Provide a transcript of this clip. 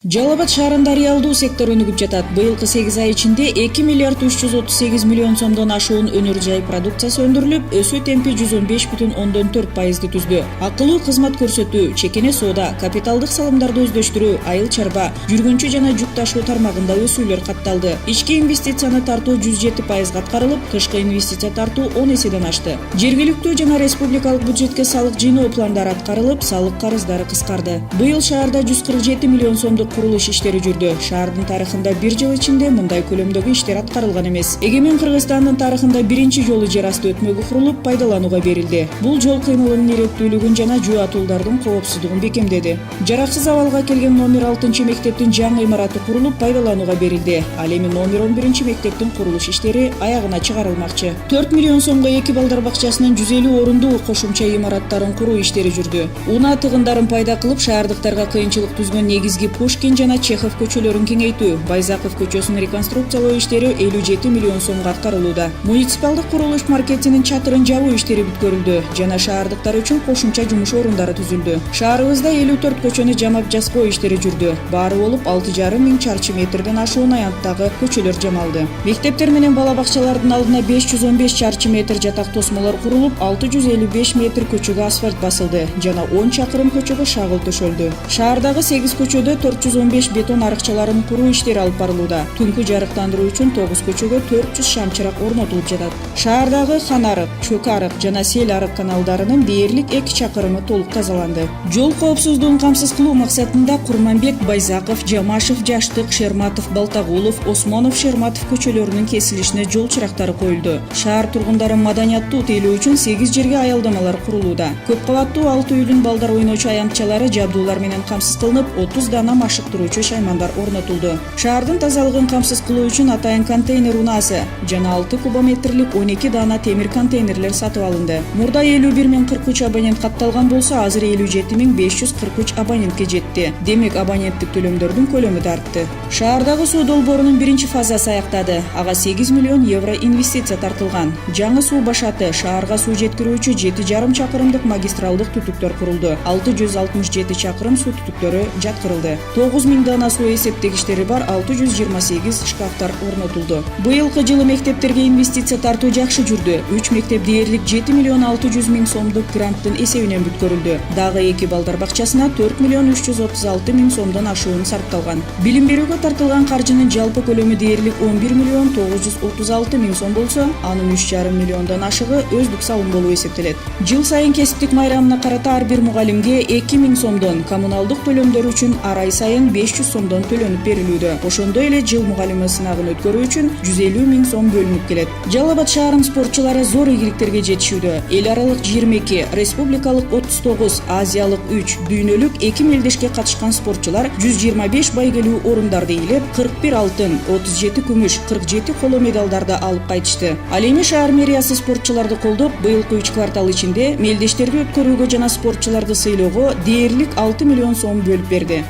Жалал Абад шаарында реалдуу сектор өнүгүп жатат. Быйылкы 8 ай ичинде 2 миллиард 338 миллион сомдон ашуун өнөр жай продукциясы өндүрүлүп, өсүү темпи 115,4% түздү. Акылуу кызмат көрсөтүү, чекене соода, капиталдык салымдарды өздөштүрүү, айыл чарба, жүргүнчү жана жүк ташуу тармагында өсүүлөр катталды. Ички инвестицияны тартуу 107% аткарылып, тышкы инвестиция тартуу 10 эседен ашты. Жергиликтүү жана республикалык бюджетке салык жыйноо пландары аткарылып, салык карыздары кыскарды. Быйыл шаарда 147 миллион сомдук курулуш иштери жүрдү. Шаардын тарыхында бир жыл ичинде мындай көлөмдөгү иштер аткарылган эмес. Эгемен Кыргызстандын тарыхында биринчи жолу жер асты өтмөгү курулуп, пайдаланууга берилди. Бул жол кыймылынын иреттүүлүгүн жана жөө атуулардын коопсуздугун бекемдеди. Жараксыз абалга келген номер 6 мектептин жаңы имараты курулуп, пайдаланууга берилди. Ал эми номер 11 мектептин курулуш иштери аягына чыгарылмакчы. 4 миллион сомго 2 балдар бакчасынын 150 орундуу кошумча имараттарын куруу иштери жүрдү. Унаа тыгындарын пайда кылып, шаардыктарга кыйынчылык түзгөн негизги Пушкин жана Чехов көчөлөрүн кеңейтүү, Байзаков көчөсүн реконструкциялоо иштери 57 миллион сомго аткарылууда. Муниципалдык курулуш маркетинин чатырын жабуу иштери бүткөрүлдү жана шаардыктар үчүн кошумча жумуш орундары түзүлдү. Шаарыбызда 54 көчөнү жамап жаскоо иштери жүрдү. Баары болуп 6,5 миң чарчы метрден ашуун аянттагы көчөлөр жамалды. Мектептер менен бала бакчалардын алдына 515 чарчы метр жатак тосмолор курулуп, 655 метр көчөгө асфальт басылды жана 10 чакырым көчөгө шагыл төшөлдү. Шаардагы 8 көчөдө 415 бетон арыкчаларын куруу иштери алып барылууда. Түнкү жарыктандыруу үчүн 9 көчөгө 400 шамчырак орнотулуп жатат. Шаардагы Хан арык, Чөк арык жана Сел арык каналдарынын дээрлик 2 чакырымы толук тазаланды. Жол коопсуздугун камсыз кылуу максатында Курманбек, Байзаков, Жамашев, Жаштык, Шерматов, Балтагулов, Осмонов, Шерматов көчөлөрүнүн кесилишине жол чырактары коюлду. Шаар тургундарын маданияттуу тейлөө үчүн 8 жерге аялдамалар курулууда. Көп кабаттуу 6 үйлүн балдар ойночу аянтчалары жабдуулар менен камсыз кылынып, 30 дана машыктыруучу шаймандар орнотулду. Шаардын тазалыгын камсыз кылуу үчүн атайын контейнер унаасы жана 6 кубометрлик 12 дана темир контейнерлер сатып алынды. Мурда 51,043 абонент катталган болсо, азыр 57,543 абонентке жетти. Демек, абоненттик төлөмдөрдүн көлөмү да артты. Шаардагы суу долбоорунун биринчи фазасы аяктады. Ага 8 миллион евро инвестиция тартылган. Жаңы суу башаты, шаарга суу жеткирүүчү 7,5 чакырымдык магистралдык түтүктөр курулду. 667 чакырым суу түтүктөрү жаткырылды. 9 миң дана суу эсептегичтери бар 628 шкафтар орнотулду. Быйылкы жылы мектептерге инвестиция тартуу жакшы жүрдү. 3 мектеп дээрлик 7 миллион 600 миң сомдук гранттын эсебинен бүткөрүлдү. Дагы 2 балдар бакчасына 4 миллион 336 миң сомдон ашуун сарпталган. Билим берүүгө тартылган каржынын жалпы көлөмү дээрлик 11 миллион 936 миң сом болсо, анын 3,5 миллиондон ашыгы өздүк салым болуп эсептелет. Жыл сайын кесиптик майрамына карата ар бир мугалимге 2 миң сомдон, коммуналдык төлөмдөр үчүн ар ай сайын 500 сомдон төлөнүп берилүүдө. Ошондой эле жыл мугалими сынагын өткөрүү үчүн 150 миң сом бөлүнүп келет. Жалал Абад шаарынын спортчулары зор ийгиликтерге жетишүүдө. Эл аралык 22, республикалык 39, азиялык 3, дүйнөлүк 2 мелдешке катышкан спортчулар 125 байгелүү орундарды ээлеп, 41 алтын, 37 күмүш, 47 коло медалдарды алып кайтышты. Ал эми шаар мэриясы спортчуларды колдоп, быйылкы 3 квартал ичинде мелдештерди өткөрүүгө жана спортчуларды сыйлоого дээрлик 6 миллион сом бөлүп берди.